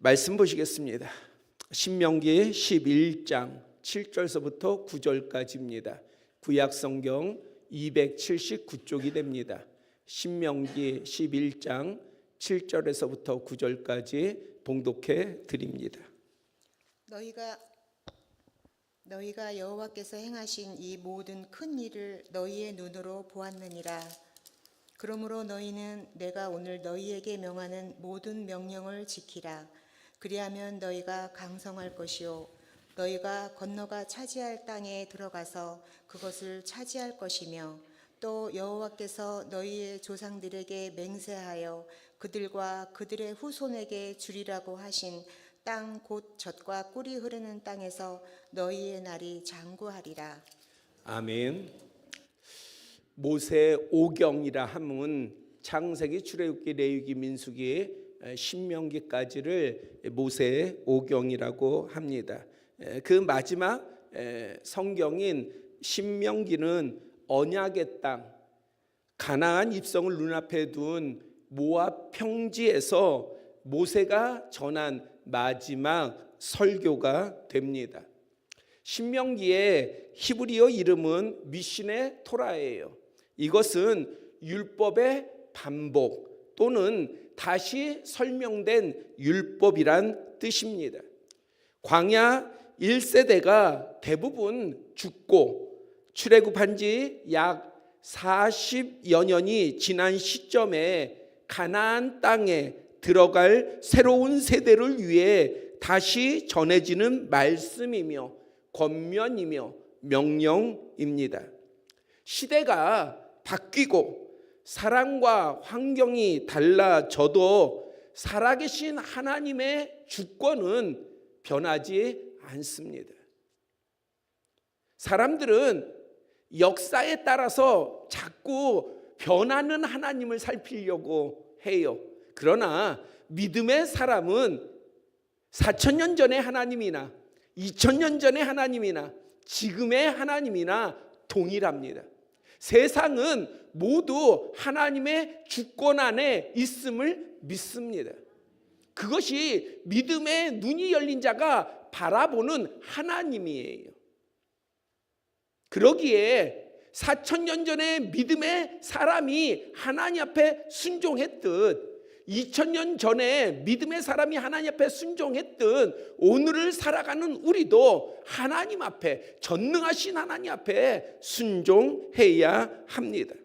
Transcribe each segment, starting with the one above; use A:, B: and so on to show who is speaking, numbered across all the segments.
A: 말씀 보시겠습니다. 신명기 11장 7절서부터 9절까지입니다. 구약성경 279쪽이 됩니다. 신명기 11장 7절에서부터 9절까지 봉독해 드립니다.
B: 너희가 여호와께서 행하신 이 모든 큰 일을 너희의 눈으로 보았느니라. 그러므로 너희는 내가 오늘 너희에게 명하는 모든 명령을 지키라. 그리하면 너희가 강성할 것이요 너희가 건너가 차지할 땅에 들어가서 그것을 차지할 것이며, 또 여호와께서 너희의 조상들에게 맹세하여 그들과 그들의 후손에게 주리라고 하신 땅 곧 젖과 꿀이 흐르는 땅에서 너희의 날이 장구하리라.
A: 아멘. 모세 오경이라 함은 창세기, 출애굽기, 레위기, 민수기, 신명기까지를 모세 오경이라고 합니다. 그 마지막 성경인 신명기는 언약의 땅, 가나안 입성을 눈앞에 둔 모압 평지에서 모세가 전한 마지막 설교가 됩니다. 신명기의 히브리어 이름은 미시네 토라예요. 이것은 율법의 반복 또는 다시 설명된 율법이란 뜻입니다. 광야 1세대가 대부분 죽고 출애굽한 지 약 40여 년이 지난 시점에 가나안 땅에 들어갈 새로운 세대를 위해 다시 전해지는 말씀이며 권면이며 명령입니다. 시대가 바뀌고 사람과 환경이 달라져도 살아계신 하나님의 주권은 변하지 않습니다. 사람들은 역사에 따라서 자꾸 변하는 하나님을 살피려고 해요. 그러나 믿음의 사람은 4,000년 전의 하나님이나 2,000년 전의 하나님이나 지금의 하나님이나 동일합니다. 세상은 모두 하나님의 주권 안에 있음을 믿습니다. 그것이 믿음의 눈이 열린 자가 바라보는 하나님이에요. 그러기에 4,000년 전에 믿음의 사람이 하나님 앞에 순종했듯 2,000년 전에 믿음의 사람이 하나님 앞에 순종했듯 오늘을 살아가는 우리도 하나님 앞에, 전능하신 하나님 앞에 순종해야 합니다.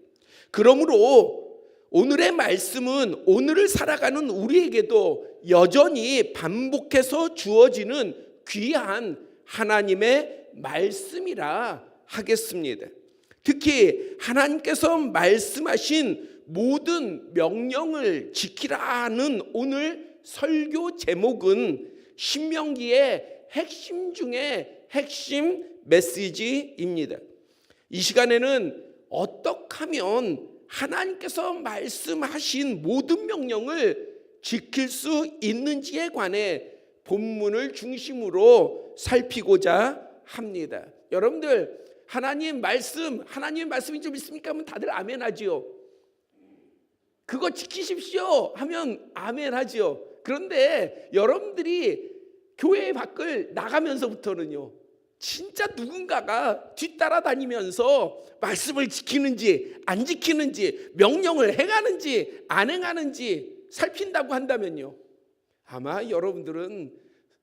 A: 그러므로 오늘의 말씀은 오늘을 살아가는 우리에게도 여전히 반복해서 주어지는 귀한 하나님의 말씀이라 하겠습니다. 특히 하나님께서 말씀하신 모든 명령을 지키라는 오늘 설교 제목은 신명기의 핵심 중에 핵심 메시지입니다. 이 시간에는 어떻게 하면 하나님께서 말씀하신 모든 명령을 지킬 수 있는지에 관해 본문을 중심으로 살피고자 합니다. 여러분들 하나님 말씀인 줄 믿습니까? 하면 다들 아멘 하지요. 그거 지키십시오 하면 아멘 하지요. 그런데 여러분들이 교회 밖을 나가면서부터는요, 진짜 누군가가 뒤따라 다니면서 말씀을 지키는지 안 지키는지, 명령을 행하는지 안 행하는지 살핀다고 한다면요, 아마 여러분들은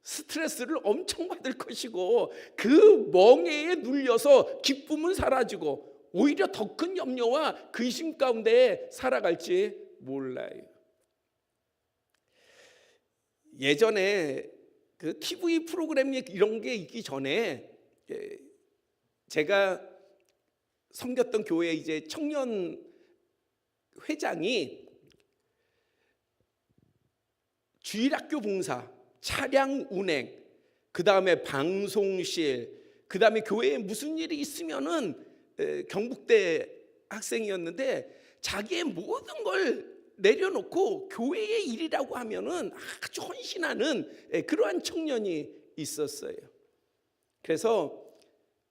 A: 스트레스를 엄청 받을 것이고 그 멍에에 눌려서 기쁨은 사라지고 오히려 더 큰 염려와 근심 가운데 살아갈지 몰라요. 예전에 그 TV 프로그램 이런 게 있기 전에 제가 섬겼던 교회 이제 청년 회장이 주일학교 봉사, 차량 운행, 그 다음에 방송실, 그 다음에 교회에 무슨 일이 있으면은 경북대 학생이었는데 자기의 모든 걸 내려놓고 교회의 일이라고 하면은 아주 헌신하는 그러한 청년이 있었어요. 그래서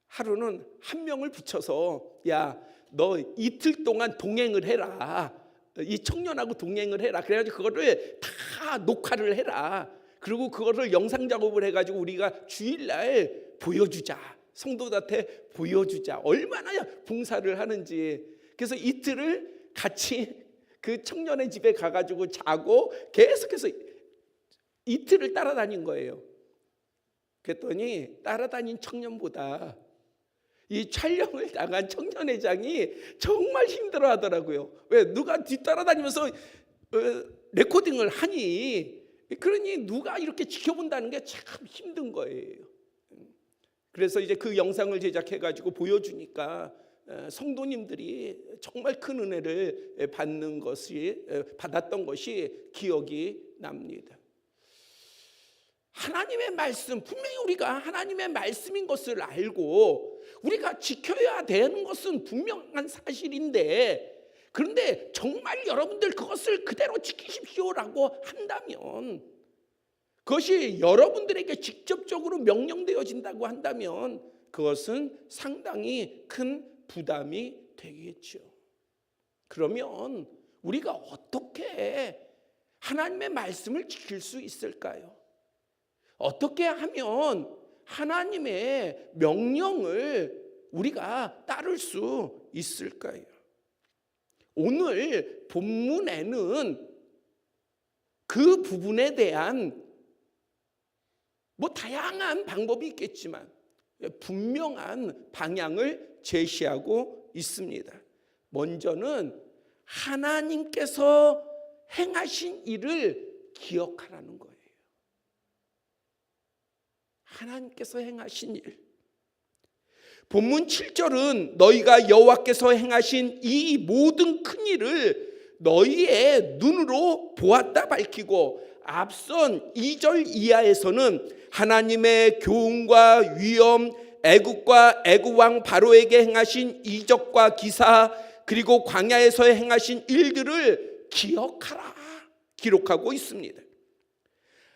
A: 하루는 한 명을 붙여서 야, 너 이틀 동안 동행을 해라. 이 청년하고 동행을 해라. 그래가지고 그거를 다 녹화를 해라. 그리고 그거를 영상 작업을 해가지고 우리가 주일날 보여주자, 성도들한테 보여주자, 얼마나 봉사를 하는지. 그래서 이틀을 같이 그 청년의 집에 가가지고 자고 계속해서 이틀을 따라다닌 거예요. 그랬더니 따라다닌 청년보다 이 촬영을 나간 청년회장이 정말 힘들어하더라고요. 왜? 누가 뒤따라다니면서 레코딩을 하니, 그러니 누가 이렇게 지켜본다는 게 참 힘든 거예요. 그래서 이제 그 영상을 제작해가지고 보여주니까 성도님들이 정말 큰 은혜를 받았던 것이 기억이 납니다. 하나님의 말씀, 분명히 우리가 하나님의 말씀인 것을 알고 우리가 지켜야 되는 것은 분명한 사실인데, 그런데 정말 여러분들 그것을 그대로 지키십시오라고 한다면, 그것이 여러분들에게 직접적으로 명령되어진다고 한다면 그것은 상당히 큰 부담이 되겠죠. 그러면 우리가 어떻게 하나님의 말씀을 지킬 수 있을까요? 어떻게 하면 하나님의 명령을 우리가 따를 수 있을까요? 오늘 본문에는 그 부분에 대한 다양한 방법이 있겠지만 분명한 방향을 제시하고 있습니다. 먼저는 하나님께서 행하신 일을 기억하라는 거예요. 하나님께서 행하신 일. 본문 7절은 너희가 여호와께서 행하신 이 모든 큰 일을 너희의 눈으로 보았다 밝히고, 앞선 2절 이하에서는 하나님의 교훈과 위엄, 애국과 애국왕 바로에게 행하신 이적과 기사, 그리고 광야에서 행하신 일들을 기억하라 기록하고 있습니다.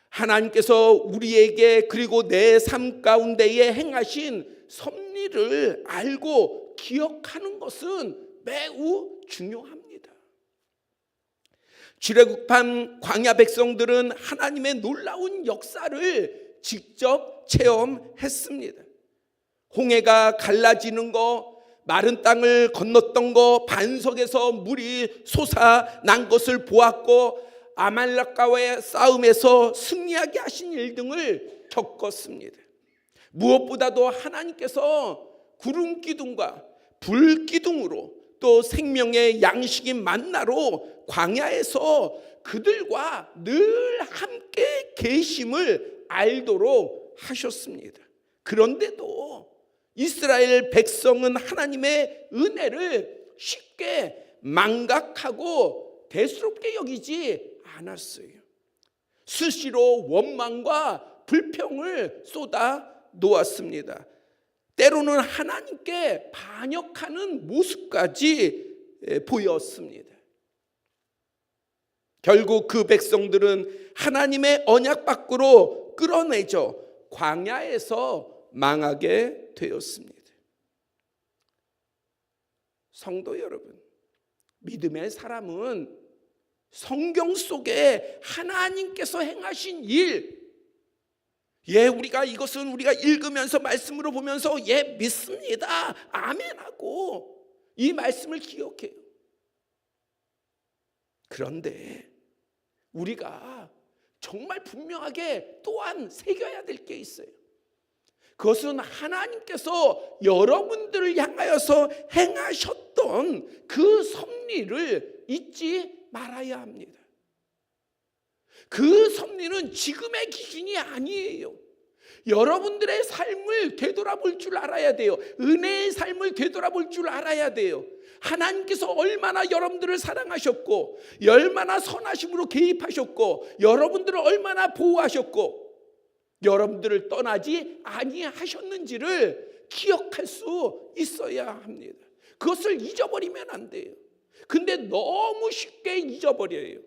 A: 하나님께서 우리에게 그리고 내 삶 가운데에 행하신 섭리를 알고 기억하는 것은 매우 중요합니다. 출애굽한 광야 백성들은 하나님의 놀라운 역사를 직접 체험했습니다. 홍해가 갈라지는 거, 마른 땅을 건넜던 거, 반석에서 물이 솟아난 것을 보았고, 아말렉과의 싸움에서 승리하게 하신 일 등을 겪었습니다. 무엇보다도 하나님께서 구름 기둥과 불 기둥으로 또 생명의 양식인 만나로 광야에서 그들과 늘 함께 계심을 알도록 하셨습니다. 그런데도 이스라엘 백성은 하나님의 은혜를 쉽게 망각하고 대수롭게 여기지 않았어요. 수시로 원망과 불평을 쏟아 놓았습니다. 때로는 하나님께 반역하는 모습까지 보였습니다. 결국 그 백성들은 하나님의 언약 밖으로 끌어내져 광야에서 망하게 되었습니다. 성도 여러분, 믿음의 사람은 성경 속에 하나님께서 행하신 일, 우리가 이것은 우리가 읽으면서 말씀으로 보면서 믿습니다, 아멘하고 이 말씀을 기억해요. 그런데 우리가 정말 분명하게 또한 새겨야 될 게 있어요. 그것은 하나님께서 여러분들을 향하여서 행하셨던 그 섭리를 잊지 말아야 합니다. 그 섭리는 지금의 기준이 아니에요. 여러분들의 삶을 되돌아볼 줄 알아야 돼요. 은혜의 삶을 되돌아볼 줄 알아야 돼요. 하나님께서 얼마나 여러분들을 사랑하셨고, 얼마나 선하심으로 개입하셨고, 여러분들을 얼마나 보호하셨고, 여러분들을 떠나지 아니하셨는지를 기억할 수 있어야 합니다. 그것을 잊어버리면 안 돼요. 근데 너무 쉽게 잊어버려요.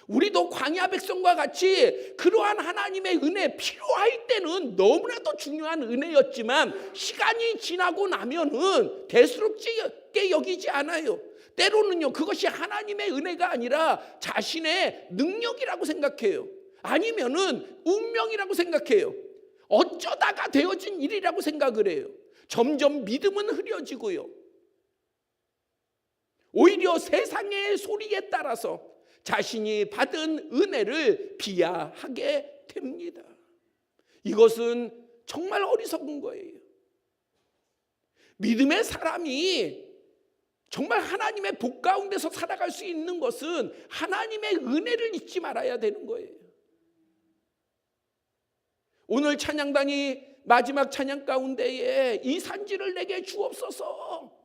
A: 우리도 광야 백성과 같이 그러한 하나님의 은혜, 필요할 때는 너무나도 중요한 은혜였지만 시간이 지나고 나면은 대수롭게 여기지 않아요. 때로는요, 그것이 하나님의 은혜가 아니라 자신의 능력이라고 생각해요. 아니면은 운명이라고 생각해요. 어쩌다가 되어진 일이라고 생각을 해요. 점점 믿음은 흐려지고요. 오히려 세상의 소리에 따라서 자신이 받은 은혜를 비하하게 됩니다. 이것은 정말 어리석은 거예요. 믿음의 사람이 정말 하나님의 복 가운데서 살아갈 수 있는 것은 하나님의 은혜를 잊지 말아야 되는 거예요. 오늘 찬양단이 마지막 찬양 가운데에 이 산지를 내게 주옵소서.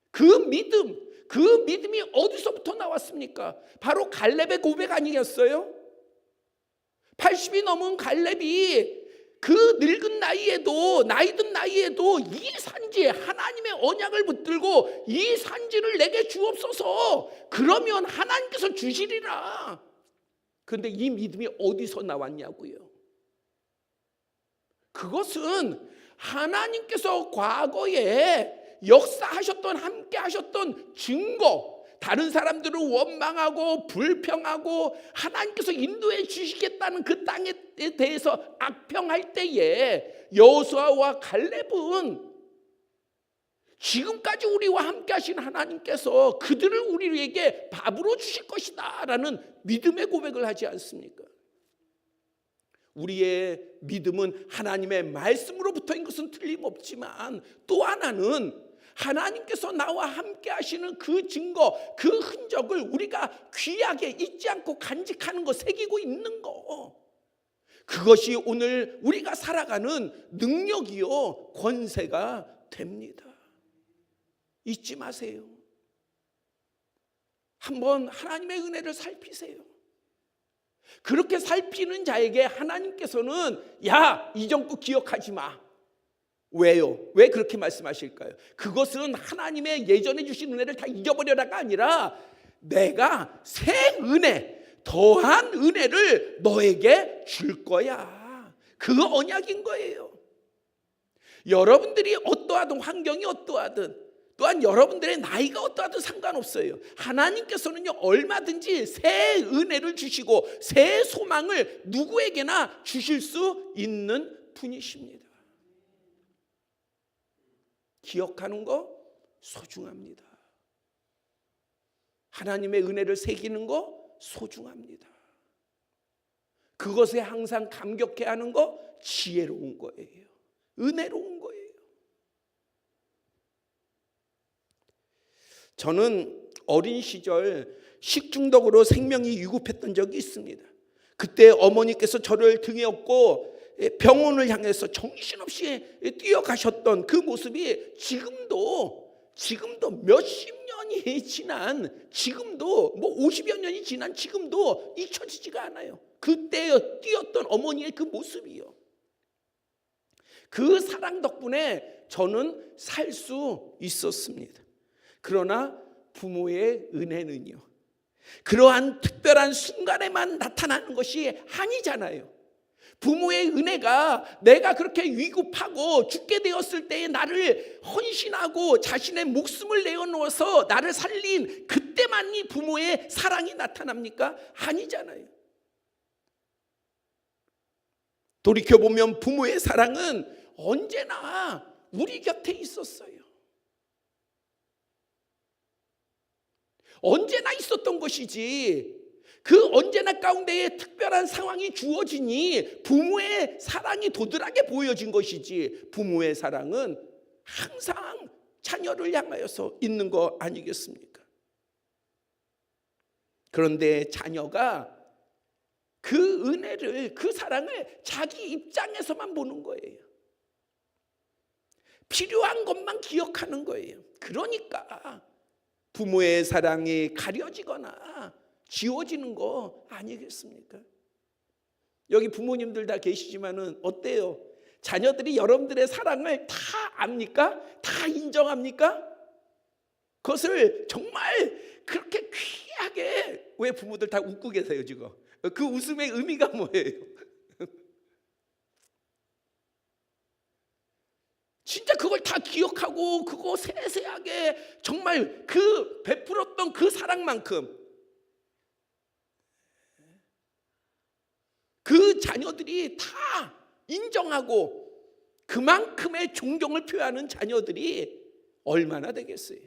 A: 그 믿음이 어디서부터 나왔습니까? 바로 갈렙의 고백 아니겠어요? 80이 넘은 갈렙이 그 늙은 나이에도, 나이든 나이에도 이 산지에 하나님의 언약을 붙들고 이 산지를 내게 주옵소서. 그러면 하나님께서 주시리라. 그런데 이 믿음이 어디서 나왔냐고요? 그것은 하나님께서 과거에 역사하셨던, 함께 하셨던 증거, 다른 사람들을 원망하고 불평하고 하나님께서 인도해 주시겠다는 그 땅에 대해서 악평할 때에 여호수아와 갈렙은 지금까지 우리와 함께 하신 하나님께서 그들을 우리에게 밥으로 주실 것이다 라는 믿음의 고백을 하지 않습니까? 우리의 믿음은 하나님의 말씀으로부터인 것은 틀림없지만 또 하나는 하나님께서 나와 함께 하시는 그 증거, 그 흔적을 우리가 귀하게 잊지 않고 간직하는 거, 새기고 있는 거, 그것이 오늘 우리가 살아가는 능력이요 권세가 됩니다. 잊지 마세요. 한번 하나님의 은혜를 살피세요. 그렇게 살피는 자에게 하나님께서는 야, 이전 거 기억하지 마. 왜요? 왜 그렇게 말씀하실까요? 그것은 하나님의 예전에 주신 은혜를 다 잊어버려라가 아니라 내가 새 은혜, 더한 은혜를 너에게 줄 거야. 그 언약인 거예요. 여러분들이 어떠하든, 환경이 어떠하든, 또한 여러분들의 나이가 어떠하든 상관없어요. 하나님께서는요, 얼마든지 새 은혜를 주시고 새 소망을 누구에게나 주실 수 있는 분이십니다. 기억하는 거 소중합니다. 하나님의 은혜를 새기는 거 소중합니다. 그것에 항상 감격해야 하는 거 지혜로운 거예요. 은혜로운 거예요. 저는 어린 시절 식중독으로 생명이 위급했던 적이 있습니다. 그때 어머니께서 저를 등에 업고 병원을 향해서 정신없이 뛰어가셨던 그 모습이 지금도 몇십 년이 지난, 지금도 50여 년이 지난 지금도 잊혀지지가 않아요. 그때 뛰었던 어머니의 그 모습이요. 그 사랑 덕분에 저는 살 수 있었습니다. 그러나 부모의 은혜는요, 그러한 특별한 순간에만 나타나는 것이 아니잖아요. 부모의 은혜가 내가 그렇게 위급하고 죽게 되었을 때에 나를 헌신하고 자신의 목숨을 내어놓아서 나를 살린 그때만이 부모의 사랑이 나타납니까? 아니잖아요. 돌이켜보면 부모의 사랑은 언제나 우리 곁에 있었어요. 언제나 있었던 것이지, 그 언제나 가운데에 특별한 상황이 주어지니 부모의 사랑이 도드라게 보여진 것이지, 부모의 사랑은 항상 자녀를 향하여서 있는 거 아니겠습니까? 그런데 자녀가 그 은혜를, 그 사랑을 자기 입장에서만 보는 거예요. 필요한 것만 기억하는 거예요. 그러니까 부모의 사랑이 가려지거나 지워지는 거 아니겠습니까? 여기 부모님들 다 계시지만은 어때요? 자녀들이 여러분들의 사랑을 다 압니까? 다 인정합니까? 그것을 정말 그렇게 귀하게, 왜 부모들 다 웃고 계세요 지금? 그 웃음의 의미가 뭐예요? 진짜 그걸 다 기억하고 그거 세세하게 정말 그 베풀었던 그 사랑만큼 그 자녀들이 다 인정하고 그만큼의 존경을 표하는 자녀들이 얼마나 되겠어요.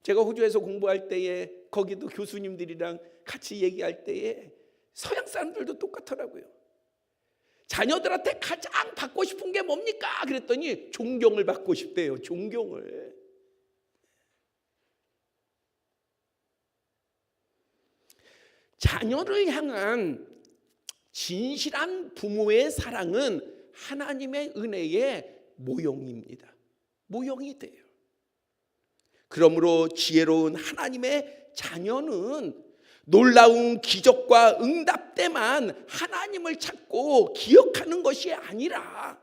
A: 제가 호주에서 공부할 때에 거기도 교수님들이랑 같이 얘기할 때에 서양 사람들도 똑같더라고요. 자녀들한테 가장 받고 싶은 게 뭡니까? 그랬더니 존경을 받고 싶대요. 존경을. 자녀를 향한 진실한 부모의 사랑은 하나님의 은혜의 모형입니다. 모형이 돼요. 그러므로 지혜로운 하나님의 자녀는 놀라운 기적과 응답 때만 하나님을 찾고 기억하는 것이 아니라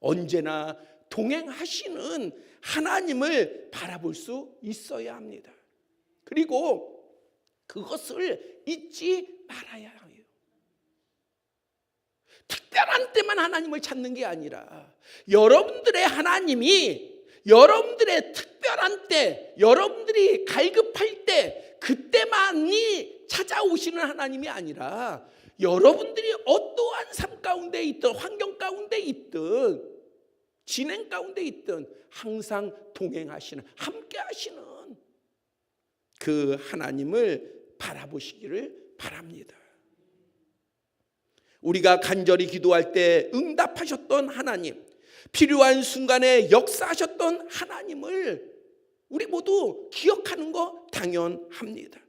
A: 언제나 동행하시는 하나님을 바라볼 수 있어야 합니다. 그리고 그것을 잊지 말아야 해요. 특별한 때만 하나님을 찾는 게 아니라 여러분들의 하나님이 여러분들의 특별한 때, 여러분들이 갈급할 때 그때만이 찾아오시는 하나님이 아니라 여러분들이 어떠한 삶 가운데 있든 환경 가운데 있든 진행 가운데 있든 항상 동행하시는, 함께 하시는 그 하나님을 바라보시기를 바랍니다. 우리가 간절히 기도할 때 응답하셨던 하나님, 필요한 순간에 역사하셨던 하나님을 우리 모두 기억하는 거 당연합니다.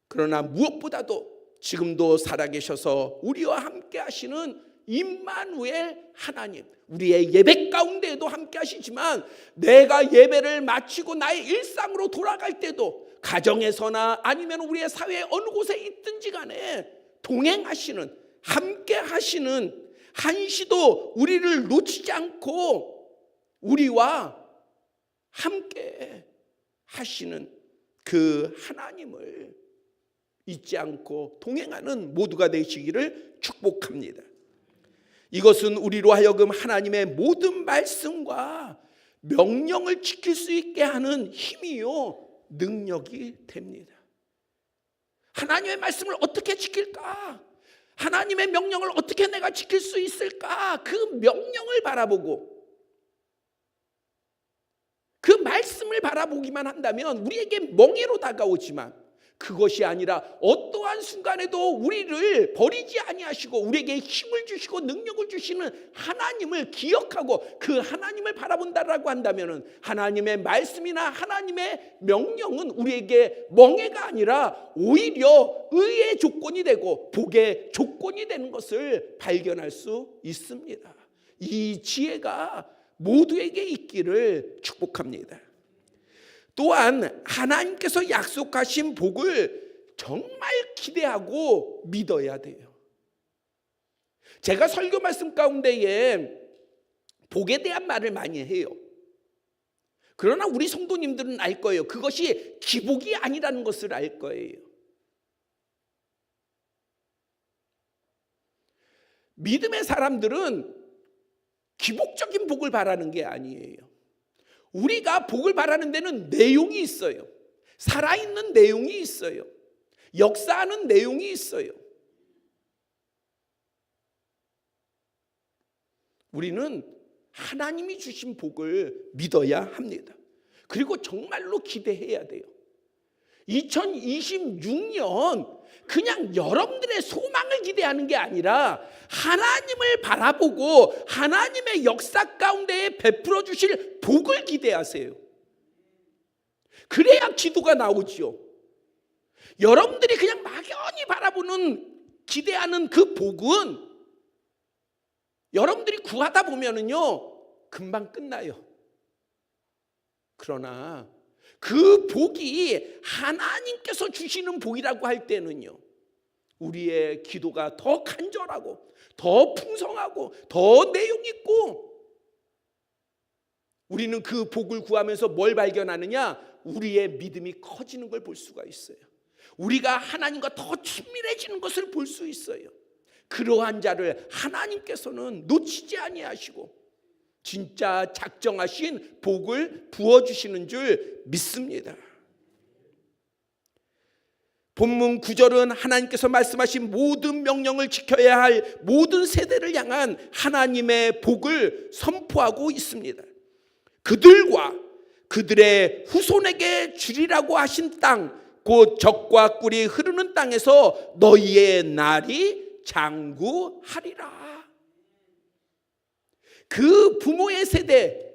A: 그러나 무엇보다도 지금도 살아계셔서 우리와 함께 하시는 임마누엘 하나님, 우리의 예배 가운데에도 함께 하시지만 내가 예배를 마치고 나의 일상으로 돌아갈 때도 가정에서나 아니면 우리의 사회 어느 곳에 있든지 간에 동행하시는, 함께 하시는, 한시도 우리를 놓치지 않고 우리와 함께 하시는 그 하나님을 잊지 않고 동행하는 모두가 되시기를 축복합니다. 이것은 우리로 하여금 하나님의 모든 말씀과 명령을 지킬 수 있게 하는 힘이요 능력이 됩니다. 하나님의 말씀을 어떻게 지킬까? 하나님의 명령을 어떻게 내가 지킬 수 있을까? 그 명령을 바라보고 그 말씀을 바라보기만 한다면 우리에게 멍해로 다가오지만 그것이 아니라 어떠한 순간에도 우리를 버리지 아니하시고 우리에게 힘을 주시고 능력을 주시는 하나님을 기억하고 그 하나님을 바라본다라고 한다면 하나님의 말씀이나 하나님의 명령은 우리에게 멍해가 아니라 오히려 의의 조건이 되고 복의 조건이 되는 것을 발견할 수 있습니다. 이 지혜가 모두에게 있기를 축복합니다. 또한 하나님께서 약속하신 복을 정말 기대하고 믿어야 돼요. 제가 설교 말씀 가운데에 복에 대한 말을 많이 해요. 그러나 우리 성도님들은 알 거예요. 그것이 기복이 아니라는 것을 알 거예요. 믿음의 사람들은 기복적인 복을 바라는 게 아니에요. 우리가 복을 바라는 데는 내용이 있어요. 살아있는 내용이 있어요. 역사하는 내용이 있어요. 우리는 하나님이 주신 복을 믿어야 합니다. 그리고 정말로 기대해야 돼요. 2026년 그냥 여러분들의 소망을 기대하는 게 아니라 하나님을 바라보고 하나님의 역사 가운데 베풀어 주실 복을 기대하세요. 그래야 기도가 나오지요. 여러분들이 그냥 막연히 바라보는 기대하는 그 복은 여러분들이 구하다 보면은요 금방 끝나요. 그러나 그 복이 하나님께서 주시는 복이라고 할 때는요 우리의 기도가 더 간절하고 더 풍성하고 더 내용 있고 우리는 그 복을 구하면서 뭘 발견하느냐? 우리의 믿음이 커지는 걸 볼 수가 있어요. 우리가 하나님과 더 친밀해지는 것을 볼 수 있어요. 그러한 자를 하나님께서는 놓치지 아니하시고 진짜 작정하신 복을 부어주시는 줄 믿습니다. 본문 9절은 하나님께서 말씀하신 모든 명령을 지켜야 할 모든 세대를 향한 하나님의 복을 선포하고 있습니다. 그들과 그들의 후손에게 주리라고 하신 땅, 곧 젖과 꿀이 흐르는 땅에서 너희의 날이 장구하리라. 그 부모의 세대,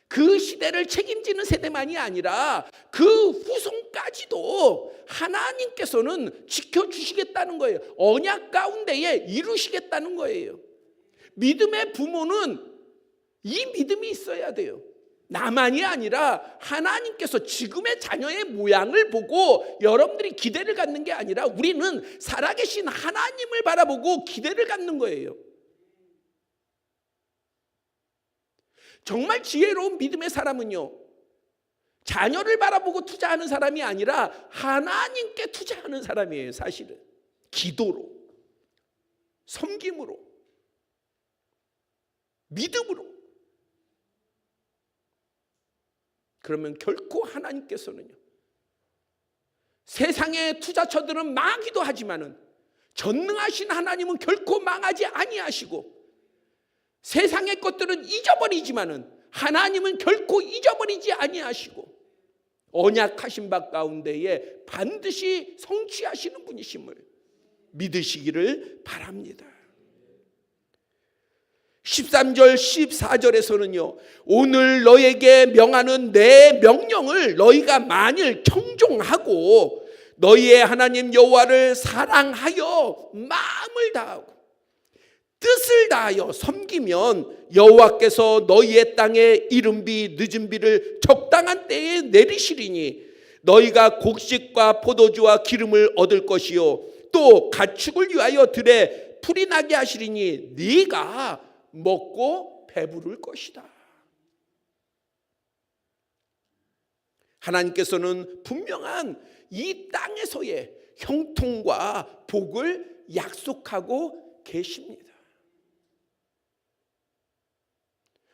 A: 그 시대를 책임지는 세대만이 아니라 그 후손까지도 하나님께서는 지켜주시겠다는 거예요. 언약 가운데에 이루시겠다는 거예요. 믿음의 부모는 이 믿음이 있어야 돼요. 나만이 아니라 하나님께서 지금의 자녀의 모양을 보고 여러분들이 기대를 갖는 게 아니라 우리는 살아계신 하나님을 바라보고 기대를 갖는 거예요. 정말 지혜로운 믿음의 사람은요, 자녀를 바라보고 투자하는 사람이 아니라 하나님께 투자하는 사람이에요. 사실은 기도로, 섬김으로, 믿음으로. 그러면 결코 하나님께서는요, 세상의 투자처들은 망하기도 하지만은 전능하신 하나님은 결코 망하지 아니하시고, 세상의 것들은 잊어버리지만은 하나님은 결코 잊어버리지 아니하시고 언약하신 바 가운데에 반드시 성취하시는 분이심을 믿으시기를 바랍니다. 13절 14절에서는요, 오늘 너에게 명하는 내 명령을 너희가 만일 청종하고 너희의 하나님 여호와를 사랑하여 마음을 다하고 뜻을 다하여 섬기면 여호와께서 너희의 땅에 이른 비 늦은 비를 적당한 때에 내리시리니 너희가 곡식과 포도주와 기름을 얻을 것이요 또 가축을 위하여 들에 풀이 나게 하시리니 네가 먹고 배부를 것이다. 하나님께서는 분명한 이 땅에서의 형통과 복을 약속하고 계십니다.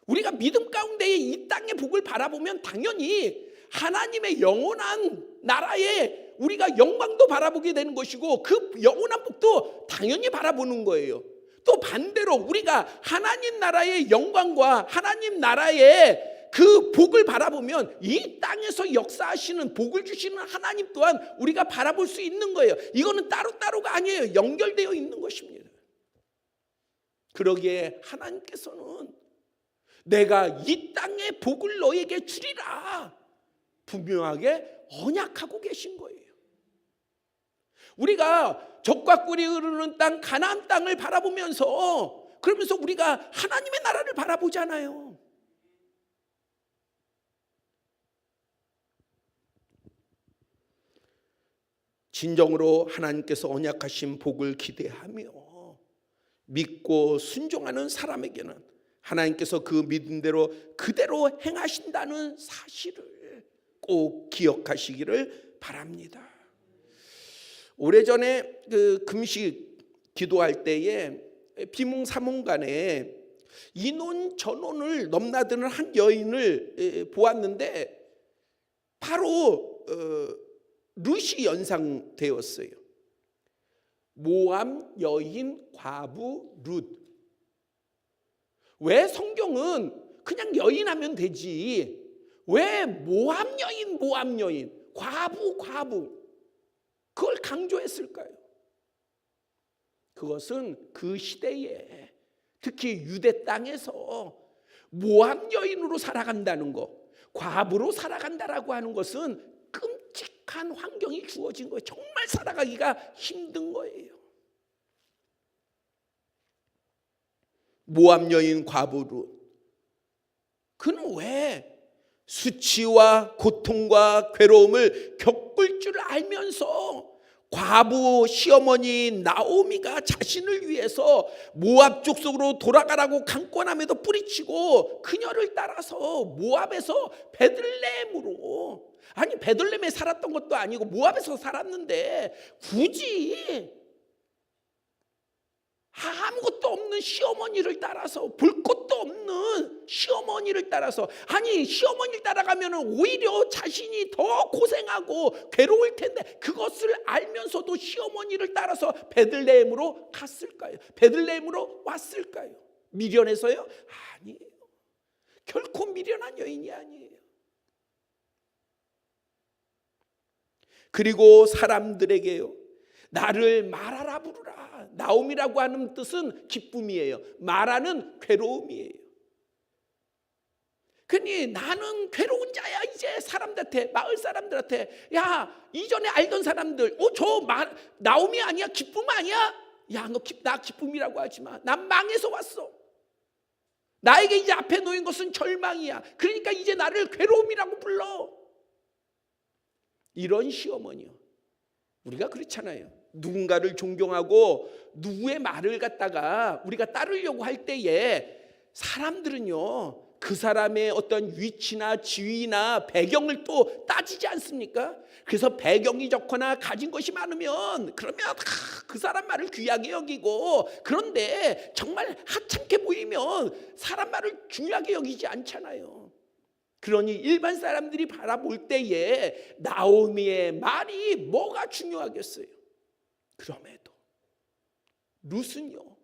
A: 우리가 믿음 가운데에 이 땅의 복을 바라보면 당연히 하나님의 영원한 나라에 우리가 영광도 바라보게 되는 것이고 그 영원한 복도 당연히 바라보는 거예요. 또 반대로 우리가 하나님 나라의 영광과 하나님 나라의 그 복을 바라보면 이 땅에서 역사하시는 복을 주시는 하나님 또한 우리가 바라볼 수 있는 거예요. 이거는 따로따로가 아니에요. 연결되어 있는 것입니다. 그러기에 하나님께서는 내가 이 땅의 복을 너에게 주리라 분명하게 언약하고 계신 거예요. 우리가 젖과 꿀이 흐르는 땅 가나안 땅을 바라보면서 그러면서 우리가 하나님의 나라를 바라보잖아요. 진정으로 하나님께서 언약하신 복을 기대하며 믿고 순종하는 사람에게는 하나님께서 그 믿음대로 그대로 행하신다는 사실을 꼭 기억하시기를 바랍니다. 오래전에 그 금식 기도할 때에 비몽사몽간에 이논 저논을 넘나드는 한 여인을 보았는데 바로 룻이 연상되었어요. 모압 여인 과부 룻. 왜 성경은 그냥 여인하면 되지 왜 모압 여인 과부 그걸 강조했을까요? 그것은 그 시대에 특히 유대 땅에서 모압 여인으로 살아간다는 것, 과부로 살아간다라고 하는 것은 끔찍한 환경이 주어진 거예요. 정말 살아가기가 힘든 거예요. 모압 여인 과부로 그는 왜 수치와 고통과 괴로움을 겪을 줄 알면서 과부 시어머니 나오미가 자신을 위해서 모압 족속으로 돌아가라고 강권함에도 뿌리치고 그녀를 따라서 모압에서 베들레헴으로, 아니 베들레헴에 살았던 것도 아니고 모압에서 살았는데 굳이 아무것도 없는 시어머니를 따라서, 볼 것도 없는 시어머니를 따라서, 아니 시어머니를 따라가면 오히려 자신이 더 고생하고 괴로울 텐데 그것을 알면서도 시어머니를 따라서 베들레헴으로 갔을까요? 베들레헴으로 왔을까요? 미련해서요? 아니에요. 결코 미련한 여인이 아니에요. 그리고 사람들에게요, 나를 마라라 부르라. 나옴이라고 하는 뜻은 기쁨이에요. 마라는 괴로움이에요. 그러니 나는 괴로운 자야. 이제 사람들한테, 마을 사람들한테, 야 이전에 알던 사람들, 저 나옴이 아니야? 기쁨 아니야? 야 너 나 기쁨이라고 하지 마. 난 망해서 왔어. 나에게 이제 앞에 놓인 것은 절망이야. 그러니까 이제 나를 괴로움이라고 불러. 이런 시어머니요, 우리가 그렇잖아요. 누군가를 존경하고 누구의 말을 갖다가 우리가 따르려고 할 때에 사람들은요, 그 사람의 어떤 위치나 지위나 배경을 또 따지지 않습니까? 그래서 배경이 좋거나 가진 것이 많으면 그러면 그 사람 말을 귀하게 여기고, 그런데 정말 하찮게 보이면 사람 말을 중요하게 여기지 않잖아요. 그러니 일반 사람들이 바라볼 때에 나오미의 말이 뭐가 중요하겠어요? 그럼에도 룻은요,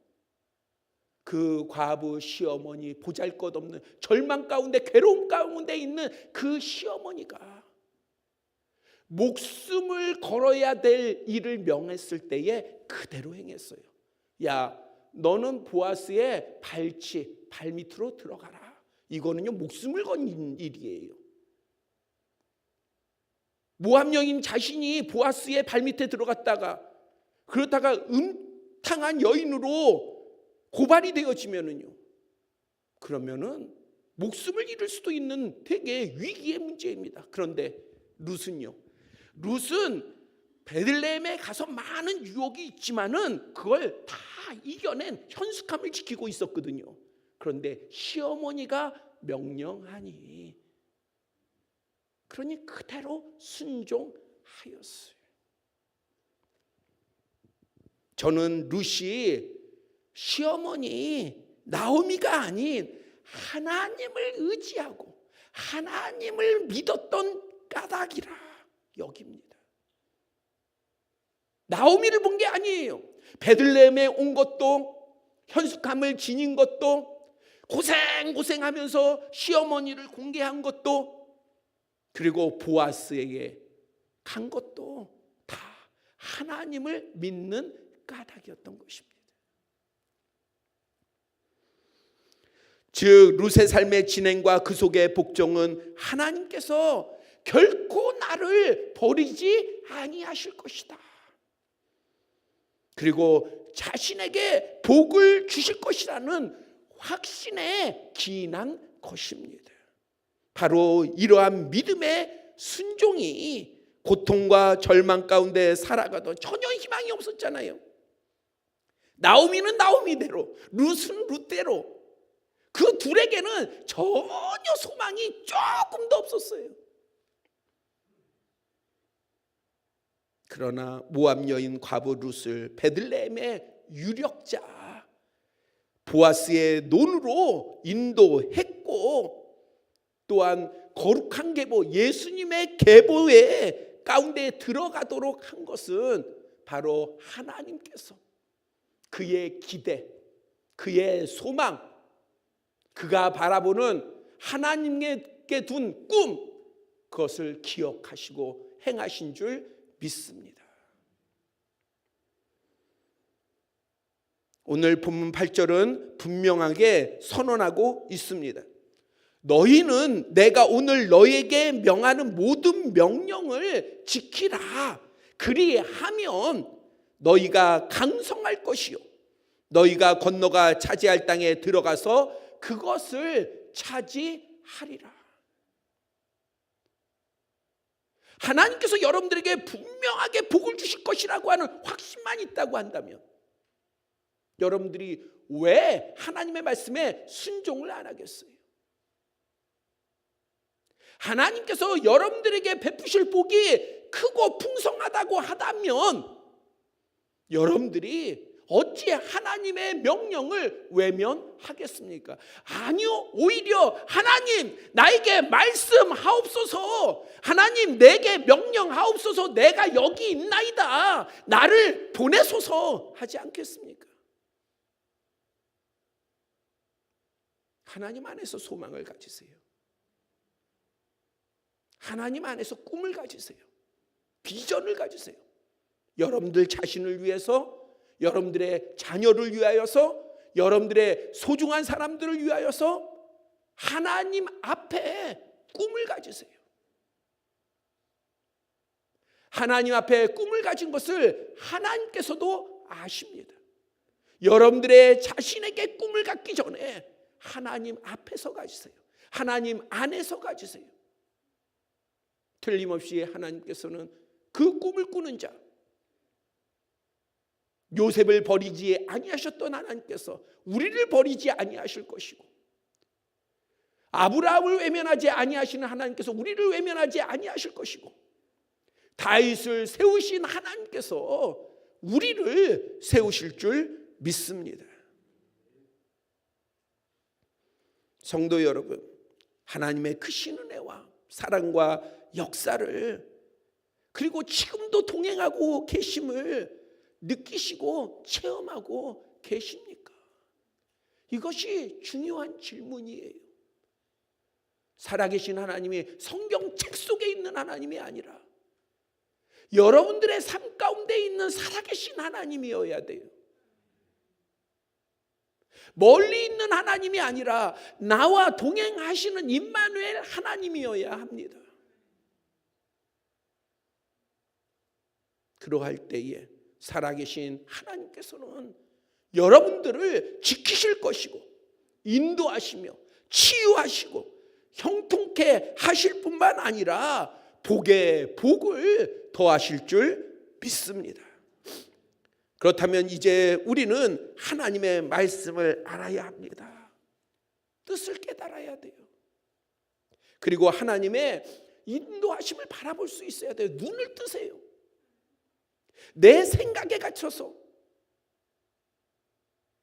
A: 그 과부 시어머니, 보잘것없는 절망 가운데 괴로움 가운데 있는 그 시어머니가 목숨을 걸어야 될 일을 명했을 때에 그대로 행했어요. 야 너는 보아스의 발밑으로 들어가라. 이거는요 목숨을 건 일이에요. 모압 여인 자신이 보아스의 발밑에 들어갔다가 그러다가 음탕한 여인으로 고발이 되어지면은요, 그러면은 목숨을 잃을 수도 있는 되게 위기의 문제입니다. 그런데 룻은요, 룻은 베들레헴에 가서 많은 유혹이 있지만은 그걸 다 이겨낸 현숙함을 지키고 있었거든요. 그런데 시어머니가 명령하니, 그러니 그대로 순종하였어요. 저는 룻이 시어머니 나오미가 아닌 하나님을 의지하고 하나님을 믿었던 까닭이라 여깁니다. 나오미를 본 게 아니에요. 베들레헴에 온 것도, 현숙함을 지닌 것도, 고생하면서 시어머니를 공개한 것도, 그리고 보아스에게 간 것도 다 하나님을 믿는 까닭이었던 것입니다. 즉 룻의 삶의 진행과 그 속의 복종은 하나님께서 결코 나를 버리지 아니하실 것이다, 그리고 자신에게 복을 주실 것이라는 확신에 기인한 것입니다. 바로 이러한 믿음의 순종이 고통과 절망 가운데 살아가도 전혀 희망이 없었잖아요. 나오미는 나오미대로, 룻은 룻대로, 그 둘에게는 전혀 소망이 조금도 없었어요. 그러나 모압 여인 과부 룻을 베들레헴의 유력자 보아스의 논으로 인도했고, 또한 거룩한 계보, 예수님의 계보의 가운데 들어가도록 한 것은 바로 하나님께서 그의 기대, 그의 소망, 그가 바라보는 하나님께 둔 꿈, 그것을 기억하시고 행하신 줄 믿습니다. 오늘 본문 8절은 분명하게 선언하고 있습니다. 너희는 내가 오늘 너희에게 명하는 모든 명령을 지키라. 그리하면 너희가 강성할 것이요, 너희가 건너가 차지할 땅에 들어가서 그것을 차지하리라. 하나님께서 여러분들에게 분명하게 복을 주실 것이라고 하는 확신만 있다고 한다면, 여러분들이 왜 하나님의 말씀에 순종을 안 하겠어요? 하나님께서 여러분들에게 베푸실 복이 크고 풍성하다고 하다면 여러분들이 어찌 하나님의 명령을 외면하겠습니까? 아니요, 오히려 하나님 나에게 말씀하옵소서, 하나님 내게 명령하옵소서, 내가 여기 있나이다, 나를 보내소서 하지 않겠습니까? 하나님 안에서 소망을 가지세요. 하나님 안에서 꿈을 가지세요. 비전을 가지세요. 여러분들 자신을 위해서, 여러분들의 자녀를 위하여서, 여러분들의 소중한 사람들을 위하여서 하나님 앞에 꿈을 가지세요. 하나님 앞에 꿈을 가진 것을 하나님께서도 아십니다. 여러분들의 자신에게 꿈을 갖기 전에 하나님 앞에서 가지세요. 하나님 안에서 가지세요. 틀림없이 하나님께서는 그 꿈을 꾸는 자, 요셉을 버리지 아니하셨던 하나님께서 우리를 버리지 아니하실 것이고, 아브라함을 외면하지 아니하시는 하나님께서 우리를 외면하지 아니하실 것이고, 다윗을 세우신 하나님께서 우리를 세우실 줄 믿습니다. 성도 여러분, 하나님의 크신 은혜와 사랑과 역사를, 그리고 지금도 동행하고 계심을 느끼시고 체험하고 계십니까? 이것이 중요한 질문이에요. 살아계신 하나님이 성경책 속에 있는 하나님이 아니라 여러분들의 삶 가운데 있는 살아계신 하나님이어야 돼요. 멀리 있는 하나님이 아니라 나와 동행하시는 임마누엘 하나님이어야 합니다. 그러할 때에 살아계신 하나님께서는 여러분들을 지키실 것이고, 인도하시며 치유하시고 형통케 하실 뿐만 아니라 복에 복을 더하실 줄 믿습니다. 그렇다면 이제 우리는 하나님의 말씀을 알아야 합니다. 뜻을 깨달아야 돼요. 그리고 하나님의 인도하심을 바라볼 수 있어야 돼요. 눈을 뜨세요. 내 생각에 갇혀서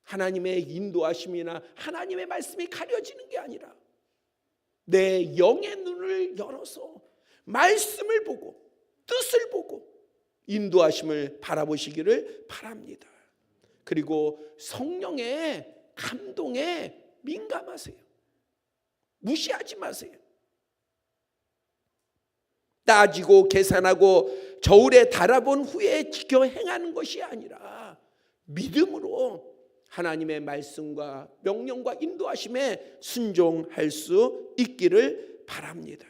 A: 하나님의 인도하심이나 하나님의 말씀이 가려지는 게 아니라 내 영의 눈을 열어서 말씀을 보고 뜻을 보고 인도하심을 바라보시기를 바랍니다. 그리고 성령의 감동에 민감하세요. 무시하지 마세요. 따지고 계산하고 저울에 달아본 후에 지켜 행하는 것이 아니라 믿음으로 하나님의 말씀과 명령과 인도하심에 순종할 수 있기를 바랍니다.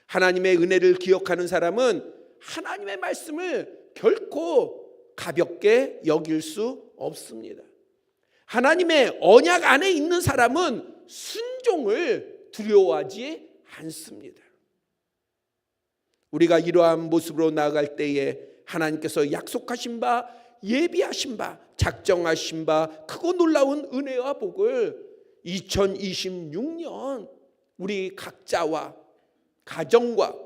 A: 하나님의 은혜를 기억하는 사람은 하나님의 말씀을 결코 가볍게 여길 수 없습니다. 하나님의 언약 안에 있는 사람은 순종을 두려워하지 않습니다. 우리가 이러한 모습으로 나아갈 때에 하나님께서 약속하신 바, 예비하신 바, 작정하신 바 크고 놀라운 은혜와 복을 2026년 우리 각자와 가정과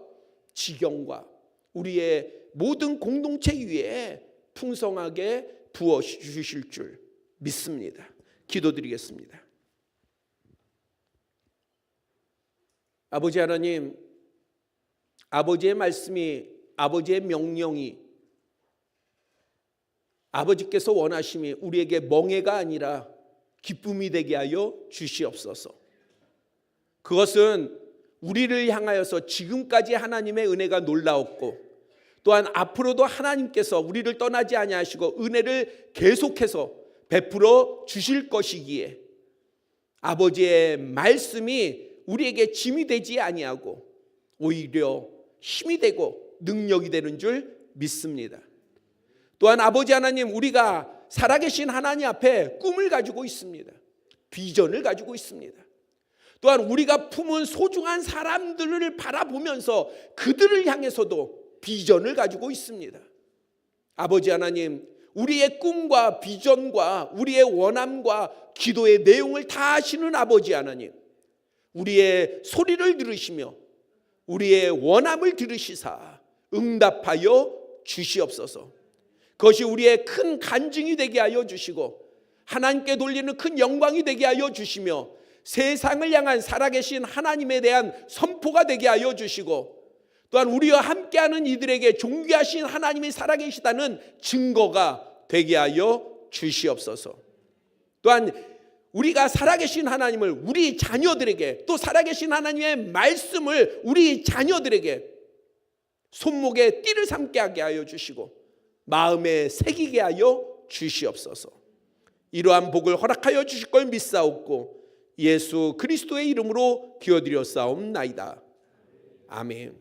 A: 지경과 우리의 모든 공동체 위에 풍성하게 부어주실 줄 믿습니다. 기도드리겠습니다. 아버지 하나님, 아버지의 말씀이, 아버지의 명령이, 아버지께서 원하심이 우리에게 멍해가 아니라 기쁨이 되게 하여 주시옵소서. 그것은 우리를 향하여서 지금까지 하나님의 은혜가 놀라웠고, 또한 앞으로도 하나님께서 우리를 떠나지 아니하시고 은혜를 계속해서 베풀어 주실 것이기에 아버지의 말씀이 우리에게 짐이 되지 아니하고 오히려 힘이 되고 능력이 되는 줄 믿습니다. 또한 아버지 하나님, 우리가 살아계신 하나님 앞에 꿈을 가지고 있습니다. 비전을 가지고 있습니다. 또한 우리가 품은 소중한 사람들을 바라보면서 그들을 향해서도 비전을 가지고 있습니다. 아버지 하나님, 우리의 꿈과 비전과 우리의 원함과 기도의 내용을 다 아시는 아버지 하나님, 우리의 소리를 들으시며 우리의 원함을 들으시사 응답하여 주시옵소서. 그것이 우리의 큰 간증이 되게 하여 주시고 하나님께 돌리는 큰 영광이 되게 하여 주시며 세상을 향한 살아계신 하나님에 대한 선포가 되게 하여 주시고 또한 우리와 함께하는 이들에게 존귀하신 하나님이 살아계시다는 증거가 되게 하여 주시옵소서. 또한 우리가 살아계신 하나님을 우리 자녀들에게, 또 살아계신 하나님의 말씀을 우리 자녀들에게 손목에 띠를 삼게 하게 하여 주시고 마음에 새기게 하여 주시옵소서. 이러한 복을 허락하여 주실 걸 믿사옵고 예수 그리스도의 이름으로 기도드렸사옵나이다. 아멘.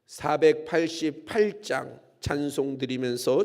A: 488장 찬송 드리면서